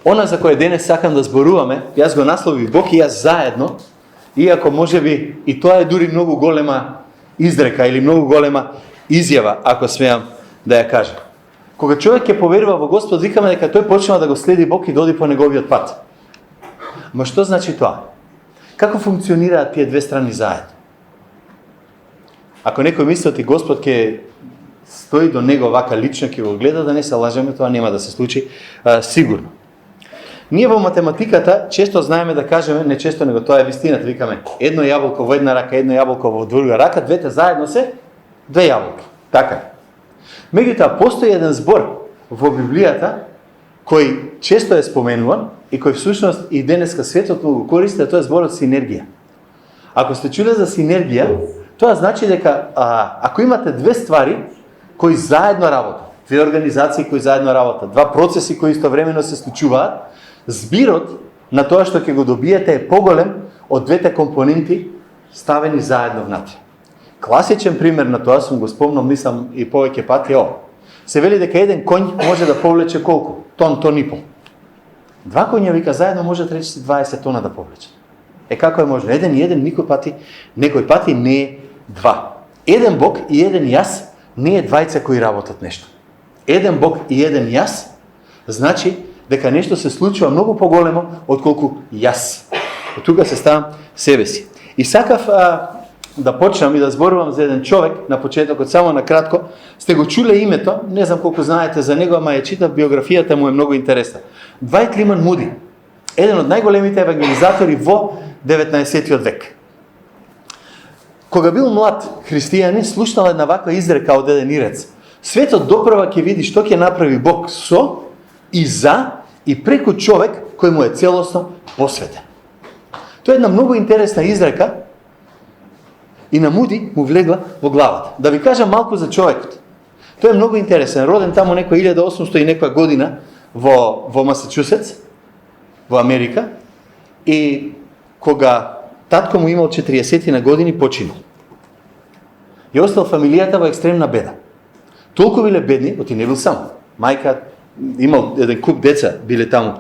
Она за која денес сакам да зборуваме, јас го насловив Бог и јас заедно, иако може би и тоа е дури многу голема изрека или многу голема изјава, ако смеам да ја кажам. Кога човек ќе поверува во Господ, викаме дека тој почнува да го следи Бог и да оди по неговиот пат. Ма што значи тоа? Како функционираат тие две страни заедно? Ако некој мисли ти Господ ќе стои до него вака лично, ќе го гледа, да не се лажеме, тоа нема да се случи сигурно. Ние во математиката често знаеме да кажеме, не често него тоа е вистината, викаме едно јаболко во една рака, едно јаболко во друга рака, двете заедно се две јаболки. Така. Меѓутоа постои еден збор во Библијата кој често е споменуван и кој всушност и денеска светот го користи, тоа е зборот синергија. Ако сте чуле за синергија, тоа значи дека ако имате две ствари кои заедно работат, две организации кои заедно работат, два процеси кои истовремено се случуваат, збирот на тоа што ќе го добиете е поголем од двете компоненти ставени заедно внатре. Класичен пример на тоа сум го спомнал, мислам и повеќе пати е ова. Се вели дека еден коњ може да повлече колку? Тон и пол. Два коња, вика, заедно може да рече 20 тона да повлече. Како е можно? Еден и еден некој пати не е два. Еден Бог и еден јас не е двајца кои работат нешто. Еден Бог и еден јас значи дека нешто се случува многу поголемо отколку јас. Од тука се ставам себе си. И сакав да почнам и да зборувам за еден човек на почетокот, само на кратко. Сте го чуле името, не знам колку знаете за него, ама ја читав, биографијата му е многу интересна. Двајт Лиман Муди, еден од најголемите евангелизатори во 19. век. Кога бил млад христијанин, слушнал една ваква изрека од еден ирец. Светот допрва ќе види што ќе направи Бог со и за и преку човек кој му е целосно посветен. Тоа е една многу интересна изрека и на Муди му влегла во главата. Да ви кажам малку за човекот. Тој е многу интересен. Роден таму некоја 1800 и некоја година во Масачусетс, во Америка, и кога татко му имал 40 на години, починал. И остал фамилијата во екстремна беда. Толку биле бедни, оти не бил сам. Мајка имал еден куп деца, биле таму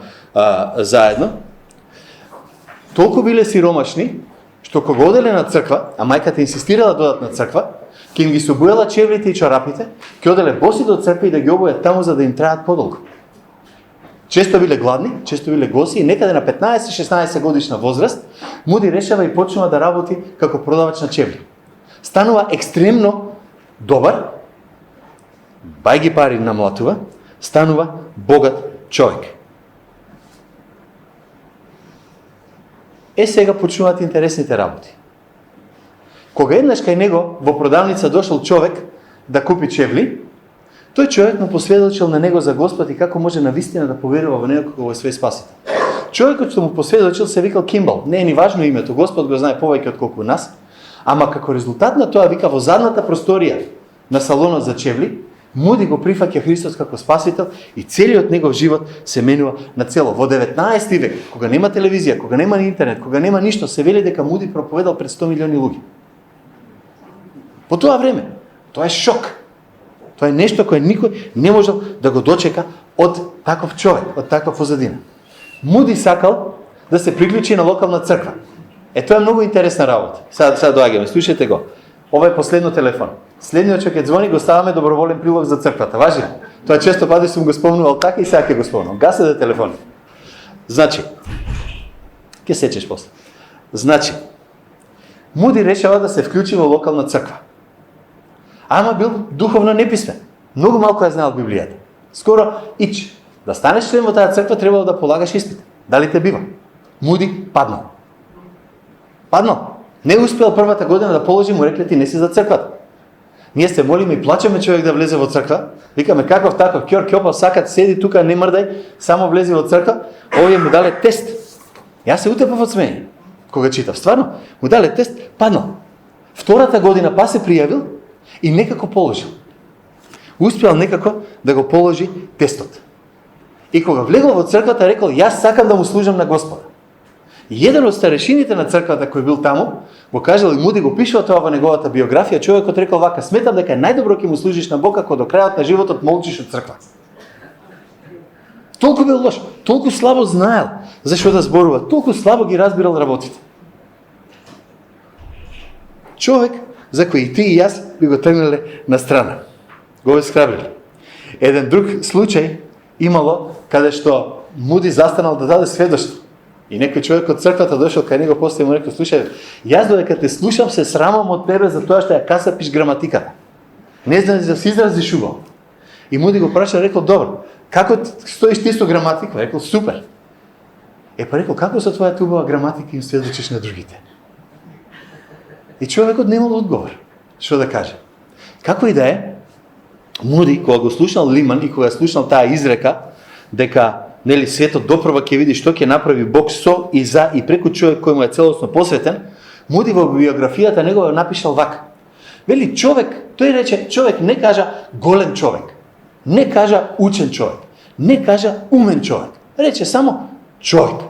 заедно. Толку биле сиромашни, што кога оделе на црква, а мајката инсистирала да одат на црква, ќе им ги собуела чевлите и чорапите, ќе оделе боси до црква и да ги обујат таму за да им траат подолго. Често биле гладни, често биле госи и некаде на 15-16 годишна возраст Муди решава и почнува да работи како продавач на чевли. Станува екстремно добар, бајги пари намлатува, станува богат човек. Сега почнуваат интересните работи. Кога еднаш кај него во продавница дошол човек да купи чевли, тој човек му посведочил на него за Господ и како може навистина да поверува во него како во свој спасител. Човекот што му посведочил се викал Кимбал. Не е ни важно името, Господ го знае повеќе отколку нас, ама како резултат на тоа, вика, во задната просторија на салонот за чевли, Муди го прифаќа Христос како спасител и целиот негов живот се менува на цело. Во 19 век, кога нема телевизија, кога нема интернет, кога нема ништо, се вели дека Муди проповедал пред 100 милиони луѓе. По тоа време, тоа е шок. Тоа е нешто кое никој не можел да го дочека од таков човек, од таква позадина. Муди сакал да се приклучи на локална црква. Тоа е многу интересна работа. Сега доаѓаме, слушајте го. Ова е последно телефон. Следниот човек ќе звони, го ставаме доброволен прилог за црквата. Важи? Тоа често пати сум го спомнувал така и сега ќе го спомнувам. Гасе телефони. Значи, ќе сечеш после. Значи, Муди решава да се вклучи во локална црква. Ама бил духовно неписмен. Многу малку ја знаел Библијата. Скоро да станеш член во таа црква требало да полагаш испит. Дали те бива? Муди паднал. Не успел првата година да положи, му рекле ти не си за црквата. Ние се молиме и плачеме човек да влезе во црква. Викаме каков таков, Кјор Кјопав сакат, седи тука, не мрдај, само влези во црква. Овие му дале тест. Јас се утепав од смење кога читав. Стварно, му дале тест, паднал. Втората година па се пријавил и некако положил. Успеал некако да го положи тестот. И кога влегол во црквата рекол, јас сакам да му служам на Господа. И еден од старешините на црквата кој бил таму, го кажал и Муди го пишува тоа во неговата биографија, човекот рекол вака: сметам дека најдобро ќе му служиш на Бог ако до крајот на животот молчиш од црква. Толку бил лош, толку слабо знаел зашто да зборува, толку слабо ги разбирал работите. Човек за кој и ти и јас би го тргнале на страна. Го схрабрили. Еден друг случај имало каде што Муди застанал да даде сведоштво. И некој човек од црквата дошол кај него после и му рекол: слушај, јас додека те слушам се срамам од тебе за тоа што ја касапиш граматиката. Не знам да се изразиш убаво. И Муди го праша, рекол: добро, како стоиш ти со граматика? Рекол: супер. Па рекол: како со твојата убава граматика им сведочиш на другите? И човекот немал одговор. Што да каже? Како и да е, Муди, кога го слушнал Лиман и кога слушнал таа изрека, дека светот допрва ќе види што ќе направи Бог со и за и преку човек кој му е целосно посветен, Муди во биографијата негова напишал вака. Вели човек, тој рече, човек не кажа голем човек, не кажа учен човек, не кажа умен човек. Рече само човек.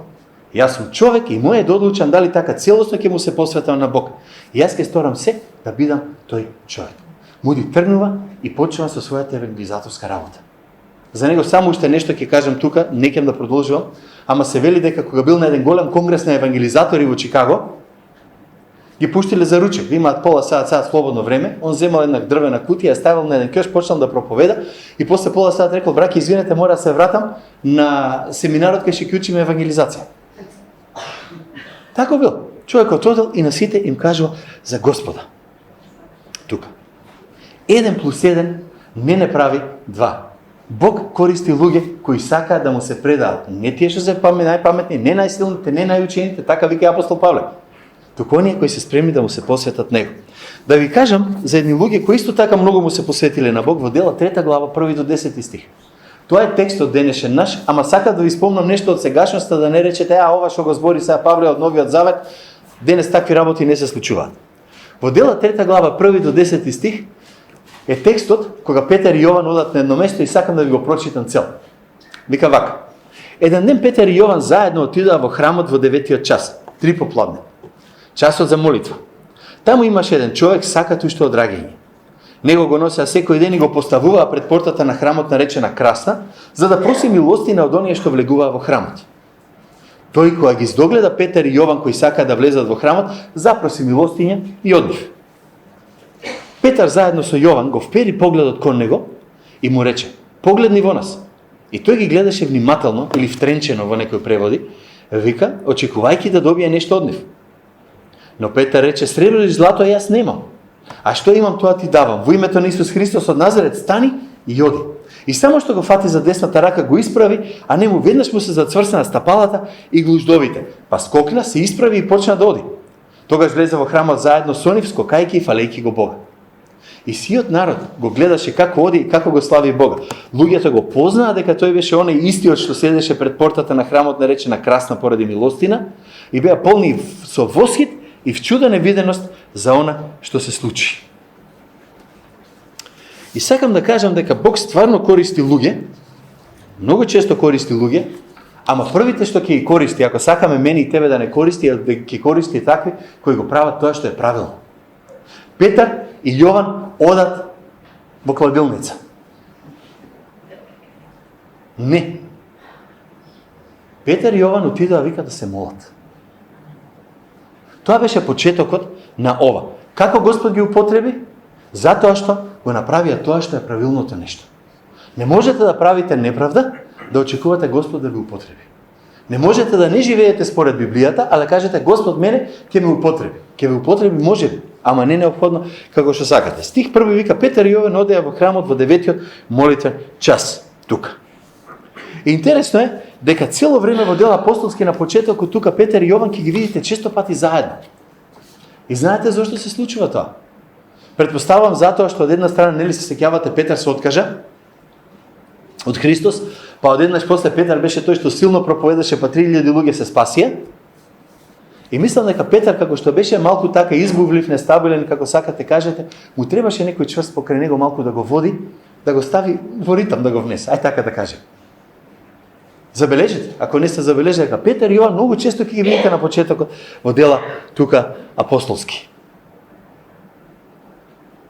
Јас сум човек и мој е да одлучам дали така целосно ќе му се посветам на Бог. И јас ќе сторам се да бидам тој човек. Муди тргнува и почнува со својата евангелизаторска работа. За него само уште нешто ќе кажам тука, не ќе да продолжувам, ама се вели дека кога бил на еден голем конгрес на евангелизатори во Чикаго, ги пуштиле за ручек, имаат пола саат слободно време, он земал една дрвена кутија, ја ставил на еден кјош, почнал да проповеда и после пола саат рекол: браќи, извинете, мора да се вратам на семинарот кај ќе учиме евангелизација. Тако бил. Човекот одел и на сите им кажува за Господа. Тука. 1+1 не прави 2. Бог користи луѓе кои сакаат да му се предаат. Не тие што се најпаметни, не најсилните, не најучените, така вика апостол Павле. Туку оние кои се спремни да му се посветат него. Да ви кажам за едни луѓе кои исто така многу му се посветиле на Бог во Дела 3 глава 1 до 10 стих. Тоа е текстот денешен наш, ама сакам да ви спомнам нешто од сегашноста, да не речете: ова што го збори сега Павле од Новиот Завет, денес такви работи не се случуваат. Во Дела 3 глава 1 до 10 стих е текстот кога Петар и Јован одат на едно место и сакам да ви го прочитам цел. Вика вака: еден ден Петар и Јован заедно отидоа во храмот во 9 час, 3 попладне. Часот за молитва. Таму имаше еден човек сакат уште од раѓање. Него го носеа секој ден и го поставуваа пред портата на храмот наречена Красна, за да проси милостина од оние што влегуваа во храмот. Тој кога ги здогледа Петар и Јован кои сакаа да влезат во храмот, запроси милостиња и однив. Петар заедно со Јован го впери погледот кон него и му рече: погледни во нас. И тој ги гледаше внимателно или втренчено во некои преводи, вика, очекувајќи да добие нешто од нив. Но Петар рече: сребро и злато јас немам. А што имам, тоа ти давам. Во името на Исус Христос од Назарет стани и оди. И само што го фати за десната рака, го исправи, а нему веднаш му се зацврсна стапалата и глуждовите. Па скокна, се исправи и почна да оди. Тогаш влезе во храмот заедно со нив, скокајќи и фалејќи го Бога. И сиот народ го гледаше како оди и како го слави Бога. Луѓето го познаа дека тој беше оној истиот што седеше пред портата на храмот наречена Красна поради милостина и беа полни со восхит и вчуда невиденост за она што се случи. И сакам да кажам дека Бог стварно користи луѓе, многу често користи луѓе, ама првите што ќе ги користи, ако сакаме мене и тебе да не користи, да ќе користи такви кои го прават тоа што е правилно. Петар и Јован одат во кладилница. Не. Петар и Јован отидоа вика да се молат. Тоа беше почетокот на ова. Како Господ ги употреби? Затоа што го направија тоа што е правилното нешто. Не можете да правите неправда, да очекувате Господ да ви употреби. Не можете да не живеете според Библијата, а да кажете: Господ мене ќе ме употреби. Ќе ви употреби може, ама не неопходно како што сакате. Стих 1 вика: Петар и Јован одеа во храмот во 9 молитвен час. Тука. И интересно е дека цело време во дел апостолски на почетокот тука Петар и Јован ќе ги видите често пати заедно. И знаете зошто се случува тоа? Предпоставувам затоа што од една страна нели се сеќавате Петар се откажа од Христос, па одеднаш после Петар беше тој што силно проповедаше, па 3000 луѓе се спасија. И мислам дека Петар, како што беше малку така избувлив, нестабилен, како сакате кажете, му требаше некој чврст покрај него малку да го води, да го стави во ритам, да го внесе. Ај така да кажем. Забележите, ако не сте забележали, дека Петар и Јован многу често ќе ги видите на почетокот во дела тука апостолски.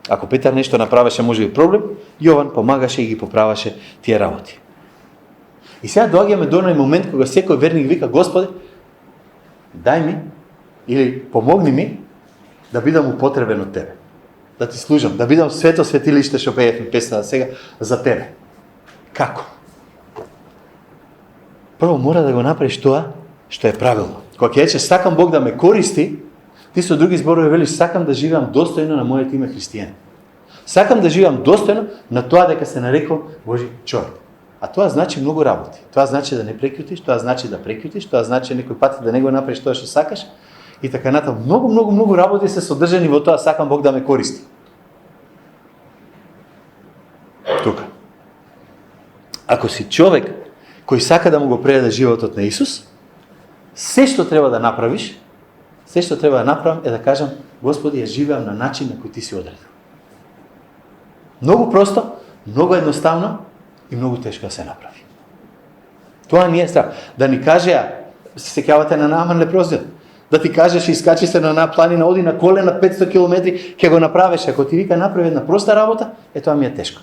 Ако Петар нешто направеше може би проблем, Јован помагаше и ги поправаше тие работи. И сега доаѓаме до оној момент кога секој верник вика: Господи, дај ми или помогни ми да бидам употребен од Тебе. Да Ти служам, да бидам свето светилиште, што пеевме песната сега, за Тебе. Како? Прво мора да го направиш тоа што е правилно. Кога ќе речеш сакам Бог да ме користи, ти со други зборови велиш сакам да живеам достојно на моето име христијанин. Сакам да живеам достојно на тоа дека се нарекувам Божи човек. А тоа значи многу работи. Тоа значи да не прекјутиш, тоа значи да прекјутиш, тоа значи некој пат да не го направиш тоа што сакаш и така натаму. Многу работи се содржани во тоа сакам Бог да ме користи. Тука. Ако си човек кој сака да му го предаде животот на Исус, се што треба да направиш, се што треба да направам е да кажам: Господи, ја живеам на начин на кој Ти си одредил. Многу просто, многу едноставно и многу тешко да се направи. Тоа не е страх. Да ни кажеа, се сеќавате на Нааман лепрозниот, да ти кажеш искачи се на една планина, оди на колена 500 километри, ќе го направиш. Ако ти вика направи една проста работа, тоа ми е тешко.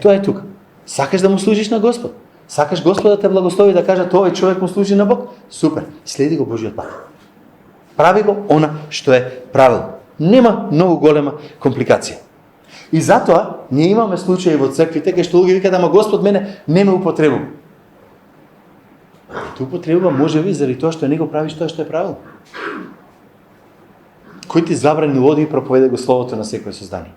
Тоа е тука. Сакаш да му служиш на Господ. Сакаш Господ да те благослови, да каже овој човек му служи на Бог. Супер. Следи го Божиот пат. Прави го она што е правилно. Нема многу голема компликација. И затоа ние имаме случаи во црквите кај што луѓе викаат: ама Господ мене не ме употребува. Те употребува можеби заради тоа што не го правиш тоа што е правилно. Кој ти забранил оди и проповедај го словото на секој создание?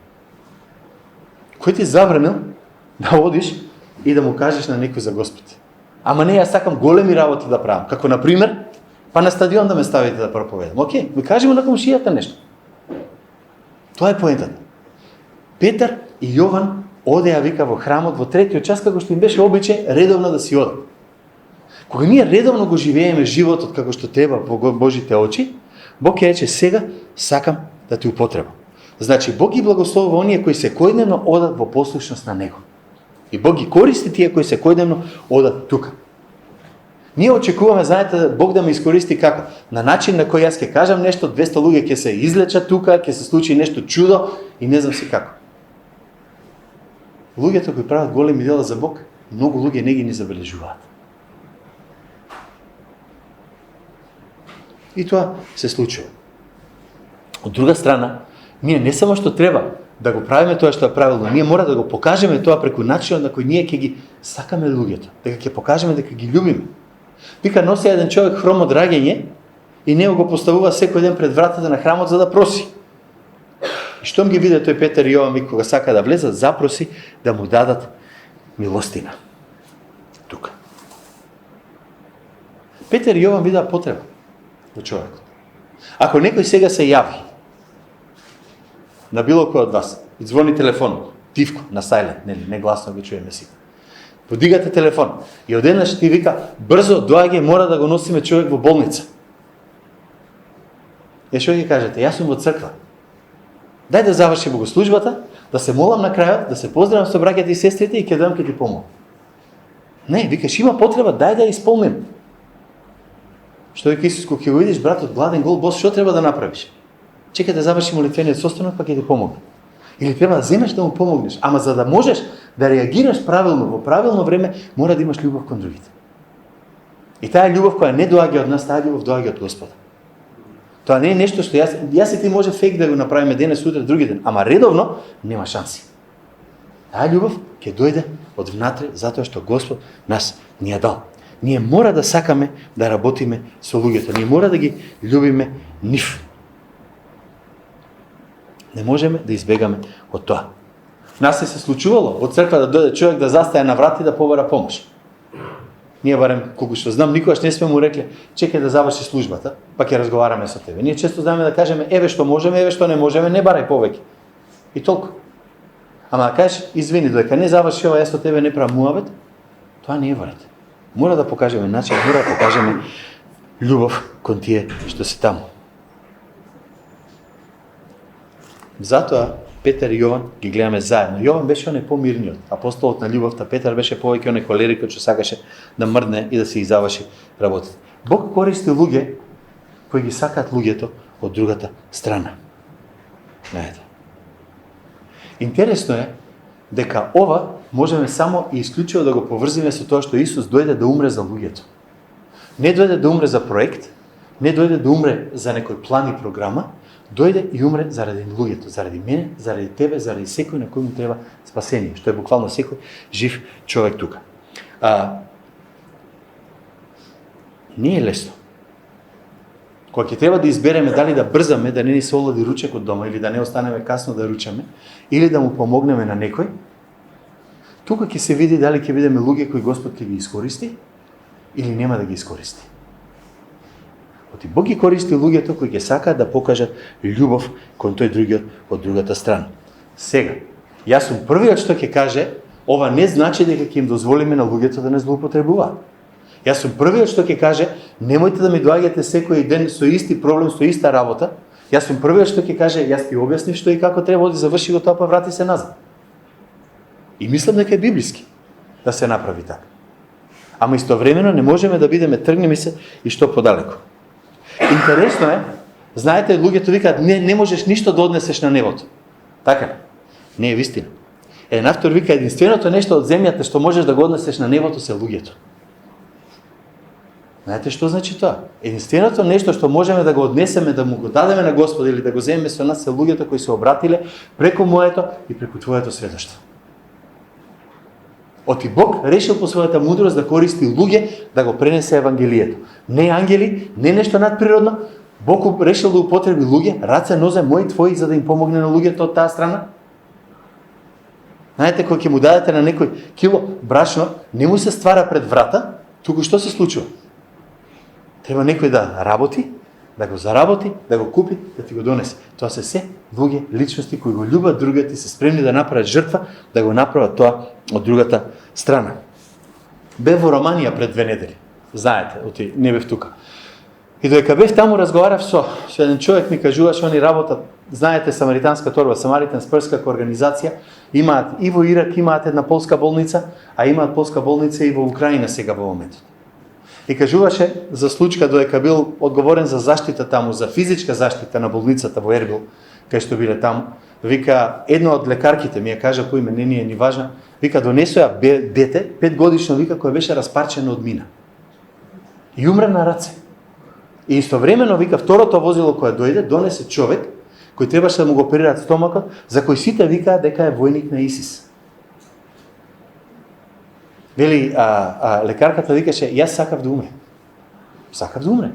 Кој ти забранил да одиш и да му кажеш на некој за Господ? Ама не, јас сакам големи работи да правам. Како например, па на стадион да ме ставите да проповедам. Океј, ми кажи му на комшијата нешто. Тоа е поентата. Петар и Јован одеа, вика, во храмот во третиот час, како што им беше обичај редовно да си одат. Кога ние редовно го живееме животот како што треба во Божите очи, Бог ќе рече: сега сакам да ти употребам. Значи, Бог ги благословува оние кои секојдневно одат во послушност на Него. И Бог ги користи тие кои секојдневно одат тука. Ние очекуваме, знаете, Бог да ме искористи како? На начин на кој јас ќе кажам нешто, 200 луѓе ќе се излечат тука, ќе се случи нешто чудо и не знам си како. Луѓето кои прават големи дела за Бог, многу луѓе не ги ни забележуваат. И тоа се случува. Од друга страна, ние не само што треба да го правиме тоа што е правилно, ние мора да го покажеме тоа преку начинот на кој ние ќе ги сакаме луѓето, дека ќе покажеме дека ги љубиме. Вика, носи еден човек хром од раѓање и него го поставува секој ден пред вратата на храмот за да проси. И штом ги виде тој Петар и Јован, кога сака да влезат, запроси да му дадат милостина. Тука. Петар и Јован видаа потреба во човекот. Ако некој сега се јави на било кој од вас и звони телефонот, тивко, на сајлент, не гласно ги чуеме сите. Подигате телефон и одеднаш ти вика: брзо, доаѓај, мора да го носиме човек во болница. Што ќе кажете? Јас сум во црква. Дај да заврши богослужбата, да се молам на крајот, да се поздравам со браќата и сестрите и ќе дам ќе ти помогам. Не, викаш, има потреба, дај да исполним. Што вика Исус, кога ќе го видиш братот гладен, гол, бос, што треба да направиш? Чекај да заврши молитвениот состанок, па ќе ти помогне. Или треба да земеш да му помогнеш, ама за да можеш да реагираш правилно во правилно време, мора да имаш љубов кон другите. И таа љубов која не доаѓа од нас, таа љубов доаѓа од Господа. Тоа не е нешто што јас и ти може фейк да го направиме денес, сутра, други ден, ама редовно нема шанси. Таа љубов ќе дојде од внатре затоа што Господ нас ни ја дал. Ние мора да сакаме да работиме со луѓето, ние мора да ги љубиме нив. Не можеме да избегаме од тоа. Нас се случувало од црква да дојде човек да застае на врат и да побара помош. Ние барем, колку што знам, никогаш не сме му рекле: чекај да заврши службата, па ќе разговараме со тебе. Ние често знаеме да кажеме: еве што можеме, еве што не можеме, не барај повеќе. И толку. Ама да кажеш: извини, додека не заврши ова, јас со тебе не правам муабет, тоа не е во ред. Мора да покажеме начин, мора да покажеме љубов кон тие што се таму. Затоа Петар и Јован ги гледаме заедно. Јован беше оној помирниот, апостолот на љубовта, Петар беше повеќе оној холерикот што сакаше да мрдне и да се заврши работата. Бог користи луѓе кои ги сакаат луѓето од другата страна. Знаете. Интересно е дека ова можеме само и исклучиво да го поврзиме со тоа што Исус дојде да умре за луѓето. Не дојде да умре за проект, не дојде да умре за некој план и програма, дојде и умре заради луѓето, заради мене, заради тебе, заради секој на кој му треба спасение, што е буквално секој жив човек тука. Не е лесно. Кога ќе треба да избереме дали да брзаме, да не ни се олади ручек од дома, или да не останеме касно да ручаме, или да му помогнеме на некој, тука ќе се види дали ќе бидеме луѓе кои Господ ќе ги искористи, или нема да ги искористи. Оти Бог ги користи луѓето кои ќе сакаат да покажат љубов кон тој другиот од другата страна. Сега, јас сум првиот што ќе каже, ова не значи дека ќе им дозволиме на луѓето да не злоупотребуваат. Јас сум првиот што ќе каже, немојте да ми доаѓате секој ден со исти проблем, со иста работа. Јас сум првиот што ќе каже, јас ти објаснив што и како треба, оди заврши го тоа, па врати се назад. И мислам дека е библиски да се направи така. Ама истовремено не можеме да бидеме тргнеми се и што подалеку. Интересно е, знаете, луѓето викаат, не можеш ништо да однесеш на небото. Така? Не е вистина. Еден автор вика, единственото нешто од земјата што можеш да го однесеш на небото се луѓето. Знаете што значи тоа? Единственото нешто што можеме да го однесеме, да му го дадеме на Господ или да го земеме со нас се луѓето кои се обратиле преку моето и преку твоето сведоштво. Оти Бог решил по својата мудрост да користи луѓе да го пренесе евангелието. Не ангели, не нешто надприродно, Бог решил да употреби луѓе, раце, нозе, мои, твои, за да им помогне на луѓето од таа страна. Знаете, кога ќе му дадете на некој кило брашно, не му се ствара пред врата, туку што се случува? Треба некој да работи, да го заработи, да го купи, да ти го донесе. Тоа се се луѓе, личности кои го љубат другиот и се спремни да направат жртва, да го направат тоа од другата страна. Бев во Романија пред 2 недели. Знаете, оти не бев тука. И додека бев таму разговарав со еден човек, ми кажуваше, они работат, знаете, Самаританска торба, Самаритан спрска организација, имаат и во Ирак, имаат една полска болница, а имаат полска болница и во Украина сега во моментот. И кажуваше за случка додека бил одговорен за заштита таму, за физичка заштита на болницата во Ербил, кај што биле таму. Вика, една од лекарките ми ја кажа по име, не е ни важна, вика, донесоја дете, 5 годишно, вика, кој беше распарчено од мина. И умре на раце. И истовремено, вика, второто возило кое дојде, донесе човек, кој требаше да му го оперираат стомакот, за кој сите викаат дека е војник на ИСИС. Вели, лекарката викаше, јас сакав да умре. Сакав да умре.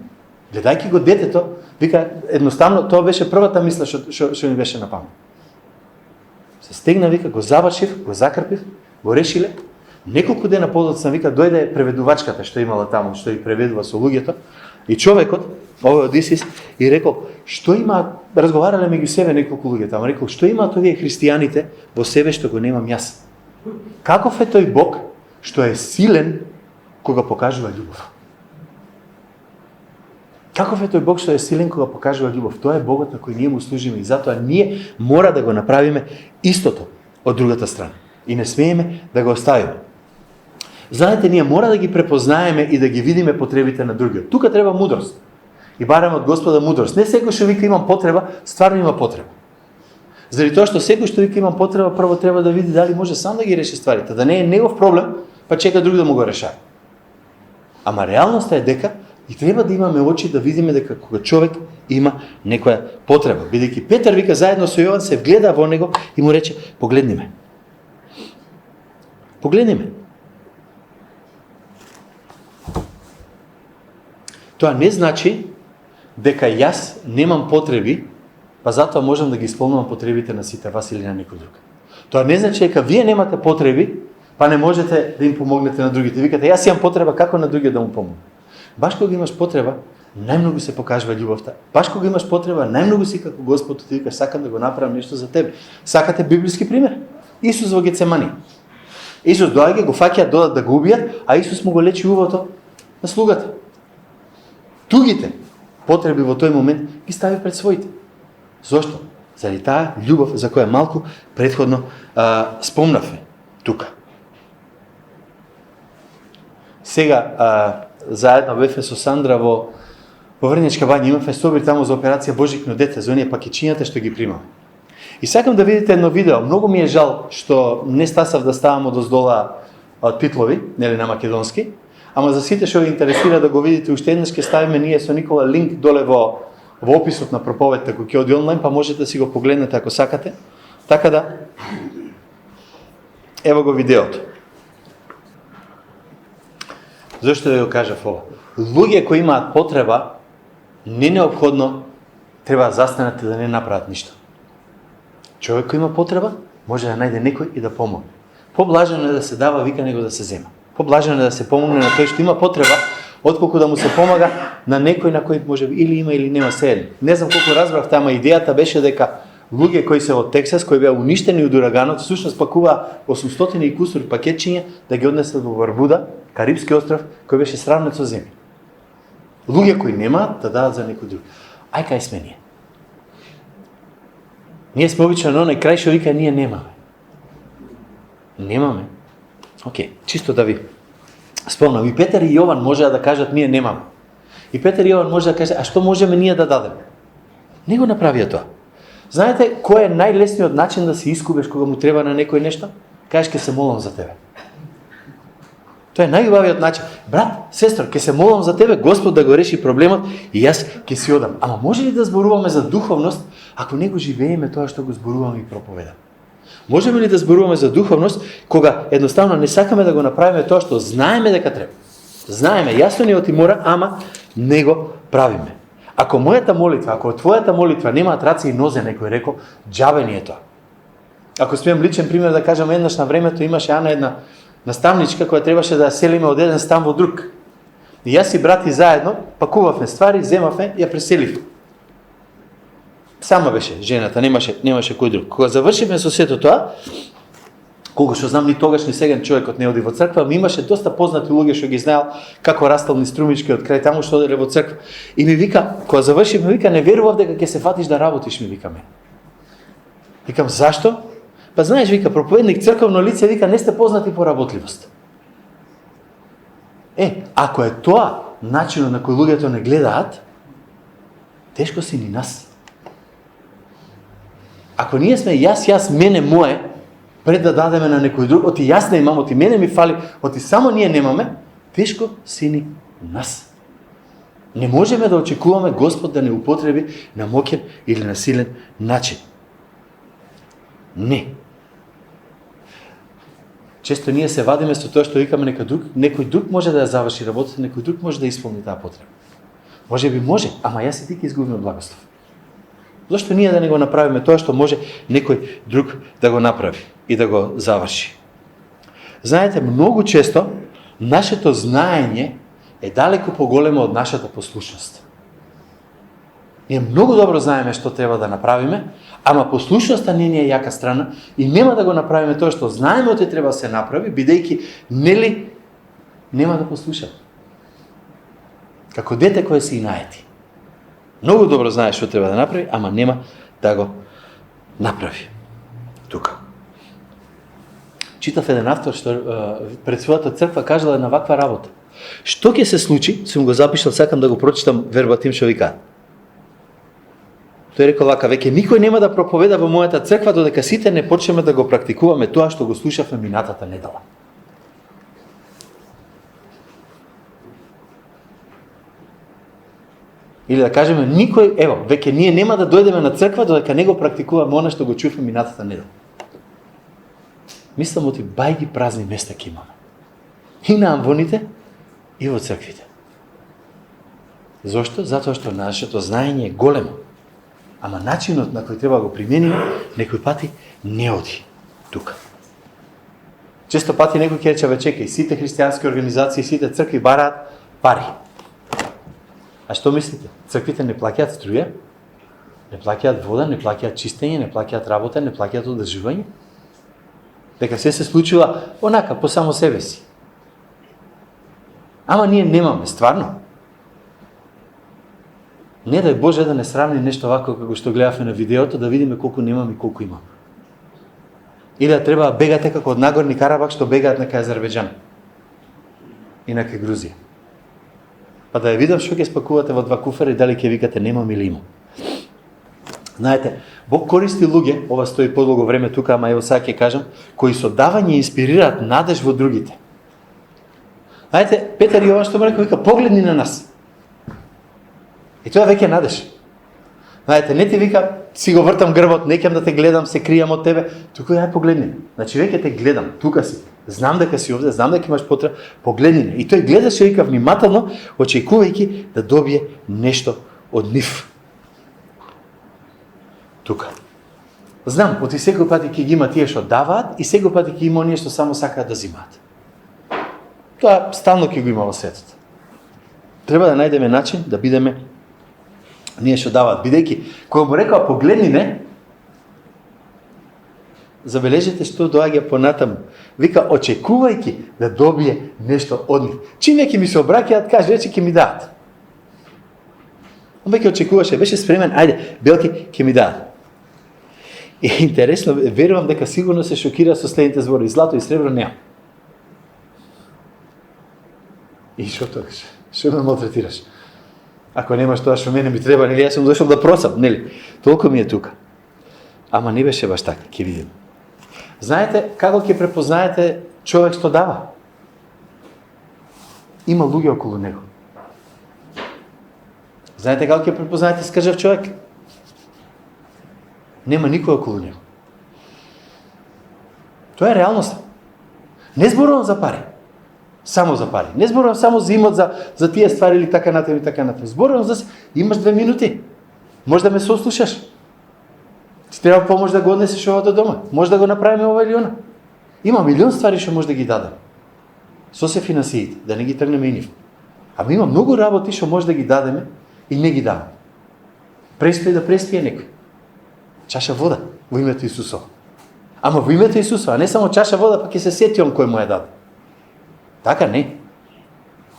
Гледајќи го детето, вика, едноставно, тоа беше првата мисла што ми беше на памет. Се стегна, вика, го завршив, го закрпив, го решиле. Неколку дена подоцна, вика, дојде преведувачката што имала таму, што и преведува со луѓето, и човекот, овој од ИСИС, и рекол, што има, разговарале меѓу себе неколку луѓе таму, рекол, што имаат овие христијаните во себе што го немам јас? Каков е тој Бог што е силен кога покажува љубов? Каков е тој Бог што е силен кога покажува љубов? Тоа е Богот на кој ние му служиме и затоа ние мора да го направиме истото од другата страна. И не смееме да го оставиме. Знаете, ние мора да ги препознаеме и да ги видиме потребите на другиот. Тука треба мудрост. И бараме од Господа мудрост. Не секој што вика имам потреба, стварно има потреба. Заради тоа што секој што вика имам потреба, прво треба да види дали може сам да ги реши стварите, да не е негов проблем, па чека друг да му го решава. Ама реалноста е дека и треба да имаме очи да видиме дека кога човек има некоја потреба. Бидејќи Петар вика заедно со Јован се вгледа во него и му рече: "Погледни ме." Погледни ме. Тоа не значи дека јас немам потреби, па затоа можам да ги исполнувам потребите на сите вас или на некој друг. Тоа не значи дека вие немате потреби, па не можете да им помогнете на другите. Викате, јас имам потреба, како на другиот да му помогнам? Баш кога имаш потреба, најмногу се покажува љубовта. Баш кога имаш потреба, најмногу си како Господ ти викаш, сакам да го направам нешто за тебе. Сакате библиски пример? Исус во Гецемани. Исус доаѓа, го фаќаат, додат да го убијат, а Исус му го лечи увото на слугата. Тугите потреби во тој момент ги стави пред своите. Зошто? Заради таа љубов за која малку претходно спомнавме тука. Сега заедно бевме со Сандра во Врничка бања, имавме собир таму за операција Божикно дете, за оние пакетчињата што ги примаме. И сакам да видите едно видео. Многу ми е жал што не стасав да ставам одоздола титлови, нели на македонски, ама за сите што ви интересира да го видите уште еднаш ќе ставиме ние со Никола линк доле во описот на проповедта кој ќе оди онлайн, па можете да си го погледнете ако сакате. Така да, ево го видеото. Зошто да го кажав ова? Луѓе кои имаат потреба, не неопходно треба да застанат и да не направат ништо. Човек кој има потреба, може да најде некој и да помогне. Поблажено е да се дава вика него да се зема. Поблажено е да се помогне на тој што има потреба, отколку да му се помага на некој на кој може би или има или нема седен. Не знам колку разбрав, тама идејата беше дека луѓе кои се од Тексас, кои беа уништени од ураганот, всушност пакува 800 и кусур пакетчиња да ги однесат во Барбуда, Карибски остров, кој беше сравнет со земја. Луѓе кои немаат да дадат за некој друг. Ај кај сме ние? Ние сме обично на оној крај што вика ние немаме. Немаме. Океј, чисто да ви спомнам. И Петар и Јован можеа да кажат ние немаме. И Петар и Јован може да кажат, а што можеме ние да дадеме? Не го направија тоа. Знаете кој е најлесниот начин да се искубеш кога му треба на некој нешто? Кажеш ке се молам за тебе. Тоа е најубавиот начин. Брат, сестро, ке се молам за тебе, Господ да го реши проблемот и јас ке си одам. Ама може ли да зборуваме за духовност ако не го живееме тоа што го зборуваме и проповедаме? Можеме ли да зборуваме за духовност кога едноставно не сакаме да го направиме тоа што знаеме дека треба? Знаеме, јасно ни отимора, ама не го правиме. Ако мојата молитва, ако твојата молитва немаат раце и нозе, некој рекол, џабе ни е тоа. Ако смеам личен пример да кажам, еднаш на времето имаше една наставничка која требаше да ја селиме од еден стан во друг. И јас и брати заедно пакувавме ствари, земавме, ја преселивме. Сама беше жената, немаше кој друг. Кога завршивме со сето тоа, кога што знам ни тогаш ни сега човекот не оди во црква, ми имаше доста познати луѓе што ги знаел како растал ни струмички од крај таму што оделе во црква. И ми вика, кога завршивме, вика, не верував дека ќе се фатиш да работиш, ми вика ме. Викам, зашто? Па знаеш, вика, проповедник црковно лице, вика, не сте познати по работливост. Ако е тоа начинот на кој луѓето не гледаат, тешко си ни нас. Ако ние сме јас, мене, мое, пред да дадеме на некој друг, оти јас не имам, оти мене ми фали, оти само ние немаме, тешко си ни нас. Не можеме да очекуваме Господ да не употреби на моќен или на силен начин. Не. Често ние се вадиме со тоа што викаме некој друг може да ја заврши работата, некој друг може да исполни таа потреба. Може би може, ама јас и ти ќе изгубиме благослов. Зошто ние да не го направиме тоа што може некој друг да го направи и да го заврши? Знаете, многу често нашето знаење е далеку поголемо од нашата послушност. Ние многу добро знаеме што треба да направиме, ама послушноста не ни е јака страна и нема да го направиме тоа што знаеме оти треба да се направи, бидејќи нели нема да послушаме. Како дете кое се инаети. Многу добро знае што треба да направи, ама нема да го направи. Тука. Читав еден автор што пред својата црква кажал една ваква работа. Што ќе се случи, сум го запишал, сакам да го прочитам вербатим што вика. Тој рекол вака, веќе никој нема да проповеда во мојата црква додека сите не почнеме да го практикуваме тоа што го слушавме минатата недела. Или да кажеме, веќе ние нема да дојдеме на црква додека не го практикуваме она што го чуваме минатата недела. Мислам оти бајги празни места ќе имаме. И на амвоните, и во црквите. Зошто? Затоа што нашето знаење е големо. Ама начинот на кој треба го примениме, некој пати не оди тука. Често пати некој ќе рече, чекај, сите христијански организации, сите цркви бараат пари. А што мислите? Црквите не плаќаат струја, не плаќаат вода, не плаќаат чистење, не плаќаат работа, не плаќаат одржување? Дека се случува онака, по само себе си. Ама ние немаме, стварно. Не дај Боже да не сравни нешто вако како што гледавме на видеото, да видиме колку немаме и колку имаме. Или да треба да бегате како од Нагорни Карабах што бегаат на кај Азербејџан и на кај Грузија. Па да ја видам што ќе спакувате во два куфера и дали ќе викате немам или имам. Знаете, Бог користи луѓе, ова стои подолго време тука, ама ево сега ќе кажам, кои со давање инспирираат надеж во другите. Знаете, Петар и Јован што му рекол, вика, погледни на нас. И тоа веќе надеж. Знаете, не ти вика, си го вртам грбот, не ќе да те гледам, се кријам од тебе, туку ја погледни. Значи веќе те гледам, тука си. Знам дека си овде, знам дека имаш потреба, погледни ме. И тој гледаше, вика, внимателно, очекувајќи да добие нешто од нив. Тука. Знам, оти секој пати ќе ги има тие што даваат и секој пати ќе има оние што само сакаат да зимаат. Тоа стално ќе го има во светот. Треба да најдеме начин да бидеме ние што даваат. Бидејќи, кога му рекоа погледни не, забележете што доаѓа понатаму. Вика, очекувајќи да добие нешто од нив. Чим веќе ми се обраќаат, каже, рече ќе ми дадат. Он веќе очекуваше, беше спремен, ајде, белки ќе ми дадат. И интересно, верувам дека сигурно се шокира со следните зборови. Злато и сребро неам. И што тогаш? Што ме малтретираш? Ако немаш тоа што мене ми треба, нели јас сум дошол да просам, нели? Толку ми е тука. Ама не беше баш така, ќе видиме. Знаете како ќе препознаете човек што дава? Има луѓе околу него. Знаете како ќе препознаете скржав човек? Нема никој околу него. Тоа е реалноста. Не зборувам за пари. Само за пари. Не зборувам само за имот, за тие ствари или така натаму и така натаму. Зборувам за имаш 2 минути. Може да ме сослушаш. Ти треба помош да го однесеш ова до дома. Може да го направиме ова или она. Има милион ствари што може да ги дадем. Со се финансиите, да не ги тргнеме и нив. Ама има многу работи што може да ги дадеме и не ги даваме. Престои да преспие некој. Чаша вода во името Исусово. Ама во името Исусово, а не само чаша вода, па ќе се сетиам кој му ја даде. Така не.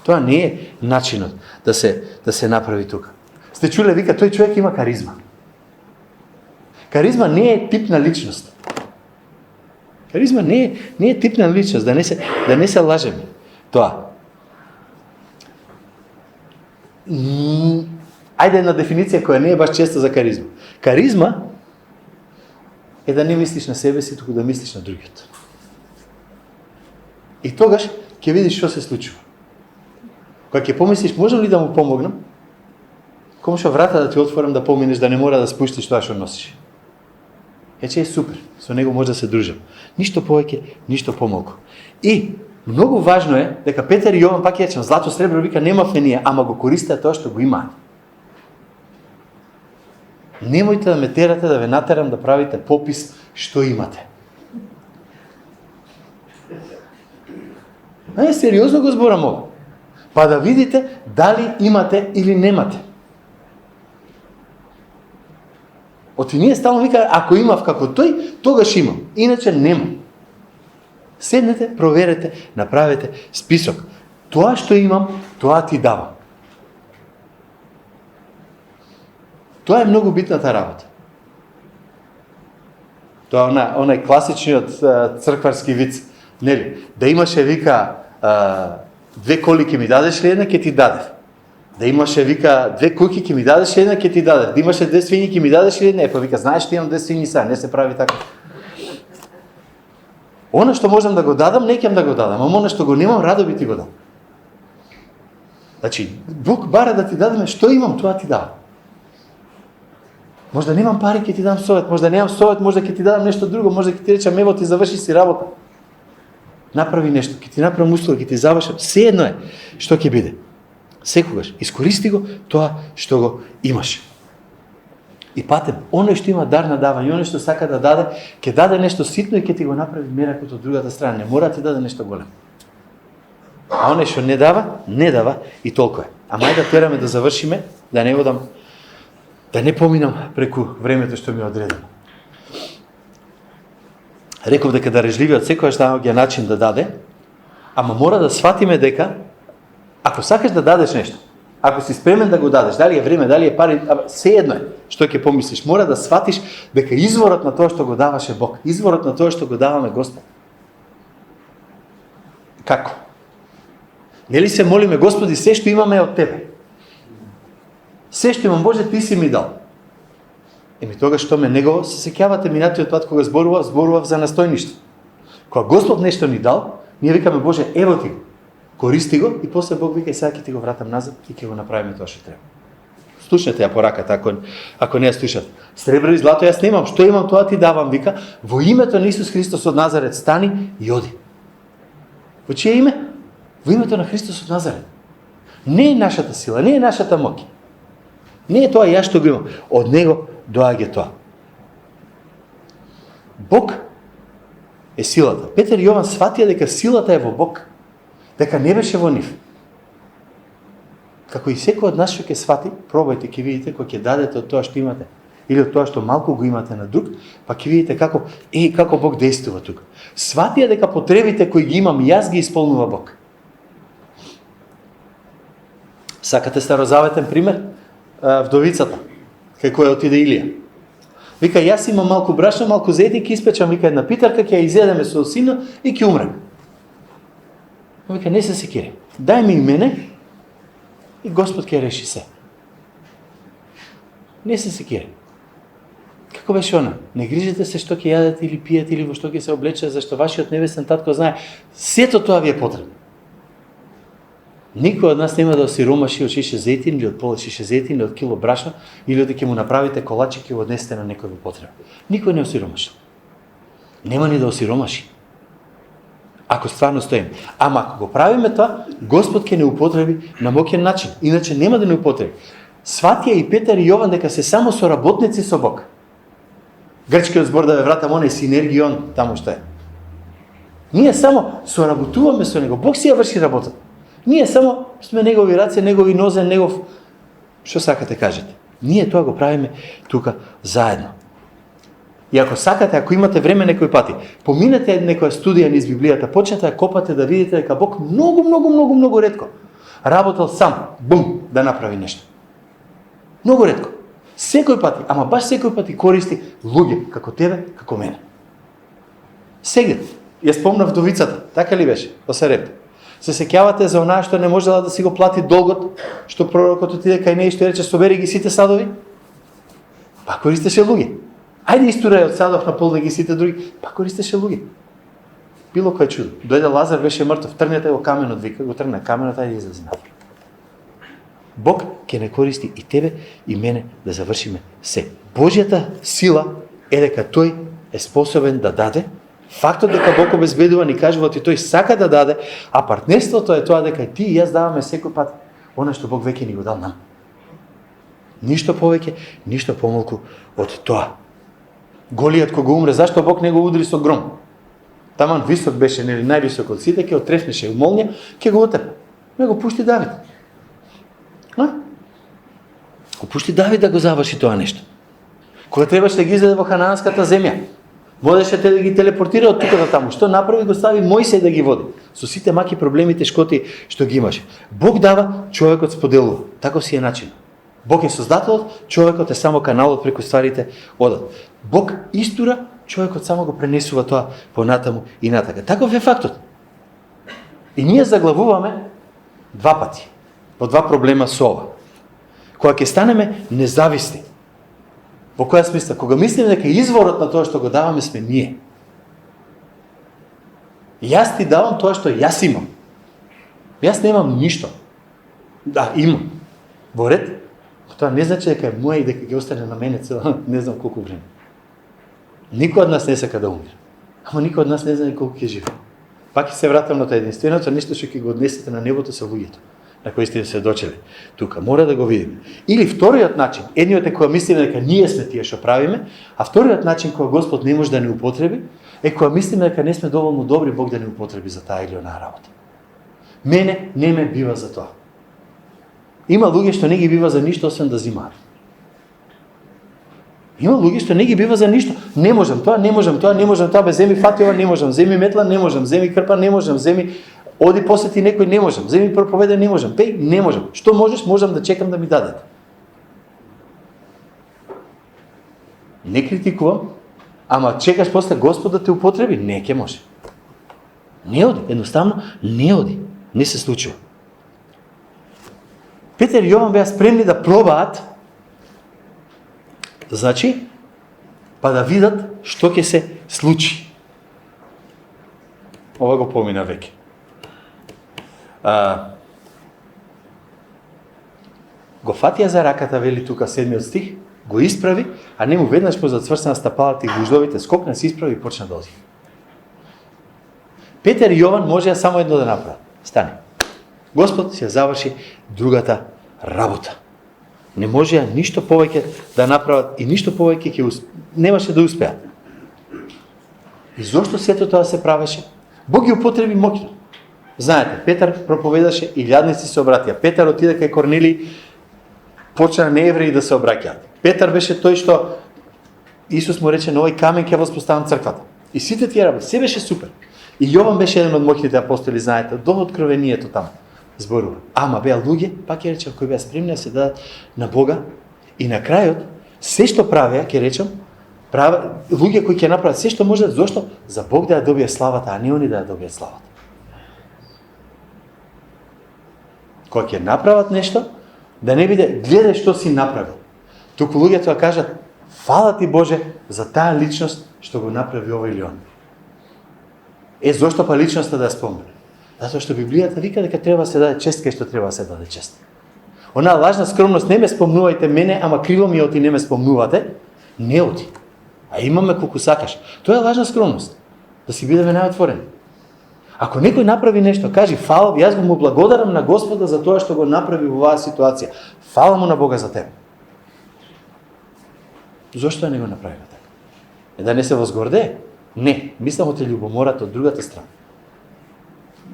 Тоа не е начинот да се направи тука. Сте чуле, вика, тој човек има каризма. Каризма не е тип на личност. Каризма не е тип на личност, да не се лажеме. Тоа. Ајде една дефиниција која не е баш често за каризма. Каризма е да не мислиш на себе си, туку да мислиш на другиот. И тогаш ќе видиш што се случува. Кога ќе помислиш, можам ли да му помогнам? Комшо врата да ти отворам да поминеш, да не мора да спуштиш тоа што носиш. Ече е супер, со него може да се дружам. Ништо повеќе, ништо помалку. И многу важно е дека Петар и Јован, пак јачам, злато сребро, вика, немавме ние, ама го користеа тоа што го имаат. Немојте да ме терате, да ве натерам да правите попис што имате. Сериозно го зборам ова. Па да видите дали имате или немате. Оти ние стално вика, ако имав како тој, тогаш имам. Иначе немам. Седнете, проверете, направете список. Тоа што имам, тоа ти давам. Тоа е многу битната работа. Тоа онај класичниот цркварски виц, нели? Да имаше, вика, 2 коли ќе ми дадеш ли една, ќе ти дадев. Да имаше, вика, 2 куќи ќе ми дадеш ли една, ќе ти дадев. Да имаше 2 свињи ќе ми дадеш ли една, па вика, знаеш ти имам 2 свињи са, не се прави така. Она што можам да го дадам, не ќе да го дадам, ама она што го немам, радо би ти го дам. Значи, Бог бара да ти дадеме што имам, тоа ти дава. Може да немам пари, ќе ти дам совет, може да немам совет, може да ќе ти дадам нешто друго, може да ќе ти речам, ево ти заврши си работа. Направи нешто, ќе ти направам услуга, ќе ти завршам, се едно е што ќе биде. Секогаш искористи го тоа што го имаш. И патем, оној што има дар на давање, оној што сака да даде, ќе даде нешто ситно и ќе ти го направи меракот од другата страна. Не мора да ти даде нешто големо. А оној што не дава и толку е. Ама ајде да тераме да завршиме, да не одам, да не поминам преку времето што ми е одредено. Реков дека дарежливиот секогаш наоѓа начин да даде, ама мора да сватиме дека ако сакаш да дадеш нешто, ако си спремен да го дадеш, дали е време, дали е пари, се едно е што ќе помислиш, мора да сватиш дека изворот на тоа што го даваше Бог, изворот на тоа што го даваме Господ. Како? Нели се молиме, Господи, се што имаме е од Тебе. Се што имам, Боже, Ти си ми дал. Тогаш што ме негово, се сеќавате минатиот пат кога зборував за настојништво. Кога Господ нешто ни дал, ние викаме Боже, ево ти го, користи го и после Бог вика сега ќе ти го вратам назад и ќе го направиме тоа што треба. Слушнете ја пораката, ако не ја слушате. Сребро и злато јас немам, што имам тоа ти давам, вика, во името на Исус Христос од Назарет стани и оди. Во чие име? Во името на Христос од Назарет. Не е нашата сила, не е нашата моќ. Не е тоа јас што го имам. Од него доаѓа тоа. Бог е силата. Петар и Јован сватија дека силата е во Бог, дека не беше во нив. Како и секој од нас што ќе свати, пробајте, ќе видите кога ќе дадете од тоа што имате или од тоа што малку го имате на друг, па ќе видите како Бог действува тука. Сватија дека потребите кои ги имам јас ги исполнува Бог. Сакате старозаветен пример? Вдовицата, кај која отиде Илија. Вика, јас имам малку брашно, малку зети, ќе испечам, вика, една питарка, ќе ја изедеме со сина и ќе умрем. Вика, не се секири. Дај ми и мене и Господ ќе реши се. Не се секири. Како беше она? Не грижете се што ќе јадете или пиете или во што ќе се облечете, зашто вашиот небесен татко знае, сето тоа ви е потребно. Никој од нас нема да осиромаши од шише зетин или од пола шише зетин или од кило брашно или да ќе му направите колачи ќе го однесете на некој во потреба. Никој не осиромаши. Нема ни да осиромаши. Ако стварно стоим. Ама ако го правиме тоа, Господ ќе не употреби на моќен начин. Иначе нема да не употреби. Сватија и Петар и Јован дека се само соработници со Бог. Грчкиот збор да ве вратам онај синергион таму што е. Ние само соработуваме со него. Бог си ја врши работата. Ние само сме негови раце, негови нозе, негов... Што сакате кажете? Ние тоа го правиме тука заедно. И ако сакате, ако имате време некој пати, поминете некоја студија низ Библијата, почнете да копате да видите дека Бог многу ретко работел сам, бум, да направи нешто. Многу ретко. Секој пати, ама баш секој пати користи луѓе, како тебе, како мене. Сега, ја спомнав вдовицата, така ли беше? Во Сарепта. Се сеќавате за онаа што не можела да си го плати долгот, што пророкот отиде кај неј и што рече собери ги сите садови? Па користеше луѓе. Ајде истурај од садов на пол да ги сите други, па користеше луѓе. Било кој чудо. Дојде Лазар, беше мртов, трнете го каменот, вика, го тргна каменот, ајде излези напред. Бог ќе не користи и тебе и мене да завршиме се. Божјата сила е дека тој е способен да даде. Фактот дека Бог обезбедува ни кажува ти тој сака да даде, а партнерството е тоа дека ти и јас даваме секој пат она што Бог веќе ни го дал нам. Ништо повеќе, ништо помалку од тоа. Голијат кога умре, зашто Бог не го удри со гром? Таман висок беше, нели највисок од сите, ќе отрефнеше молња, ќе го отепа. Не го пушти Давид. Го пушти Давид да го заврши тоа нешто. Кога требаше да ги изеде во ханаанската земја, водеше те да ги телепортира од тука до таму. Што направи? Го стави Мојсей да ги води. Со сите маки проблеми, тешкоти што ги имаше. Бог дава, човекот споделува. Таков си е начин. Бог е создателот, човекот е само каналот преку стварите одат. Бог истура, човекот само го пренесува тоа понатаму и натака. Таков е фактот. И ние заглавуваме два пати. По два проблема со ова. Кога ќе станеме независни. Во која смисла? Кога мислиме дека изворот на тоа што го даваме сме ние. Јас ти давам тоа што јас имам. Јас немам ништо. Да, имам. Во ред? Тоа не значи дека е моја и дека ќе остане на мене цело, не знам колку време. Никој од нас не сака да умре. Ама никој од нас не знае колку ќе живее. Пак ќе се вратам на тоа единственото нешто што ќе го однесете на небото со луѓето на кои сте се дочели. Тука мора да го видиме. Или вториот начин, едниот е кога мислиме дека ние сме тие што правиме, а вториот начин кога Господ не може да не употреби, е кога мислиме дека не сме доволно добри Бог да не употреби за таа или онаа работа. Мене не ме бива за тоа. Има луѓе што не ги бива за ништо освен да зимаат. Има луѓе што не ги бива за ништо. Не можам тоа, не можам тоа, не можам тоа, без земи фатива, не можам, земи метла, не можам, земи крпа, не можам, земи оди посети некој, не можам, земи проповеда, не можам, пеј, не можам. Што можеш? Можам да чекам да ми дадете. Не критикувам, ама чекаш после Господ да те употреби? Не ќе може. Не оди, едноставно не оди. Не се случува. Петар и Јован беа спремни да пробаат. Значи, па да видат што ќе се случи. Ова го помина веќе. Го фатија за раката, вели тука 7 стих, го исправи, а не му веднаш по зацврсна стапалата и гуждовите скокна, се исправи и почна да оди. Петар и Јован можеа само едно да направат. Стане. Господ си ја заврши другата работа. Не можеа ништо повеќе да направат и ништо повеќе немаше да успеат. И зошто сето тоа се правеше? Бог ги употреби моќно. Знаете, Петар проповедаше и илјадници се обратија. Петар отиде кај Корнилиј, почна неевреи да се обраќаат. Петар беше тој што Исус му рече: "На овој камен ќе воспоставам црквата." И сите тие работи, се беше супер. И Јован беше еден од моќните апостоли, знаете, до откровението таму зборува. Ама беа луѓе, пак ќе речем, кои беа спремни да се дадат на Бога, и на крајот се што правеа, ќе речем, луѓе кои ќе направат се што можат, зошто? За Бог да ја добие славата, а не они да ја добијат славата. Кога ќе направат нешто, да не биде гледај што си направил. Туку луѓето да кажат: "Фала ти Боже за таа личност што го направи овој или он." Зошто па личноста да ја спомне? Затоа што Библијата вика дека треба да се даде чест кај што треба да се даде чест. Она лажна скромност: "Не ме спомнувајте мене, ама криво ми оти не ме спомнувате." Не оти. А имаме колку сакаш. Тоа е лажна скромност. Да си бидеме најотворени. Ако некој направи нешто, кажи: "Фала, јас го му благодарам на Господа за тоа што го направи во оваа ситуација. Фала му на Бога за тебе." Зошто не го направи така? Да не се возгордее? Не, мислам те љубомората од другата страна.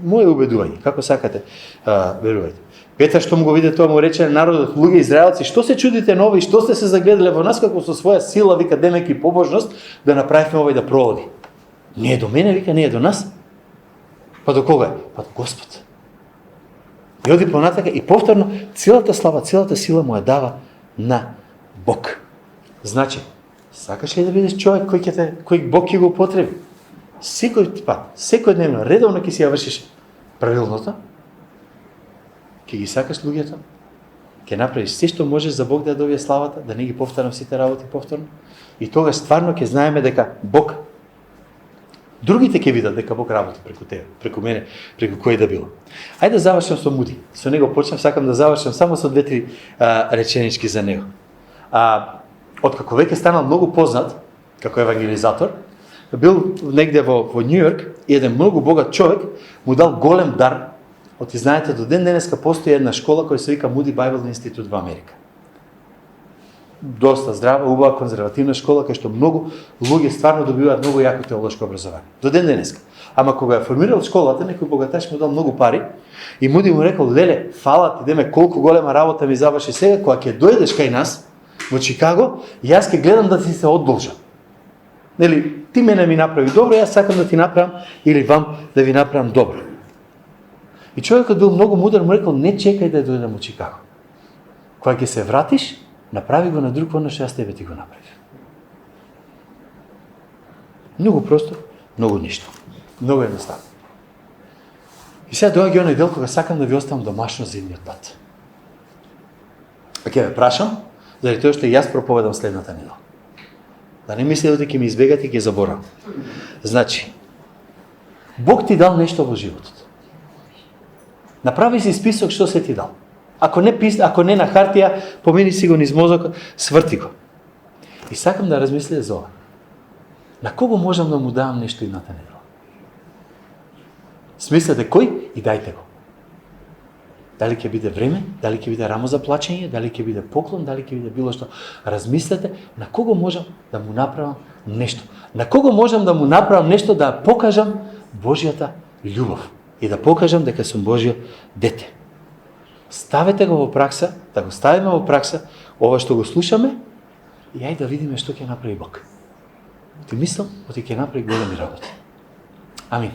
Моје убедување, како сакате, верувајте. Петар што му го виде тоа, му рече на народот: "Луѓе израелци, што се чудите нови, што сте се загледале во нас, како со своја сила, вика, демек и побожност, да направиме овој да проводи. Не е до мене, вика, не е до нас. Па до кога е? Па до Господ." И оди понатака и повторно целата слава, целата сила му ја дава на Бог. Значи, сакаш ли да бидеш човек кој Бог ќе го употреби? Секој пат, секојдневно, редовно ќе си ја вршиш правилното, ќе ги сакаш луѓето, ќе направиш се што можеш за Бог да ја добие славата, да не ги повторам сите работи повторно, и тогаш стварно ќе знаеме дека Бог, другите ќе видат дека Бог работи преку тебе, преку мене, преку кој да било. Ајде да завршам со Муди. Со него почнав, сакам да завршам само со 2-3 реченички за него. Откако веќе станал многу познат како евангелизатор, бил негде во Њу Јорк и еден многу богат човек му дал голем дар. Оти знаете, до ден денеска постои една школа која се вика Муди Биble Институт во Америка. Доста здрава, убава, конзервативна школа, кај што многу луѓе стварно добиваат многу јако теолошко образование. До ден денеска. Ама кога ја формирал школата, некој богаташ му дал многу пари и Муди му рекол: "Леле, фала ти, деме колку голема работа ми заврши сега, кога ќе дојдеш кај нас во Чикаго, јас ќе гледам да ти се одолжам. Нели, ти мене ми направи добро, јас сакам да ти направам или вам да ви направам добро." И човекот бил многу мудар, му рекол: "Не чекај да дојдам во Чикаго. Кога ќе се вратиш, направи го на друг она што јас тебе ти го направив." Многу просто, многу ништо. Многу едноставно. И сега доаѓа оној дел кога сакам да ви оставам домашно за идниот пат. А ќе ве прашам, заради тоа што јас проповедам следната недела. Да не мислите дека ќе ми избегате и ќе заборавам. Значи, Бог ти дал нешто во животот. Направи си список што се ти дал. Ако не на хартија, помени си го низ мозокот, сврти го. И сакам да размислите за ова. На кого можам да му давам нешто идната недела? Смислете кој и дајте го. Дали ќе биде време, дали ќе биде рамо за плачење, дали ќе биде поклон, дали ќе биде било што. Размислете на кого можам да му направам нешто. На кого можам да му направам нешто да покажам Божјата љубов и да покажам дека сум Божјо дете. Ставете го во пракса, да го ставиме во пракса ова што го слушаме и ајде да видиме што ќе направи Бог. Ти мислам, оти ќе направи големи работи. Амин.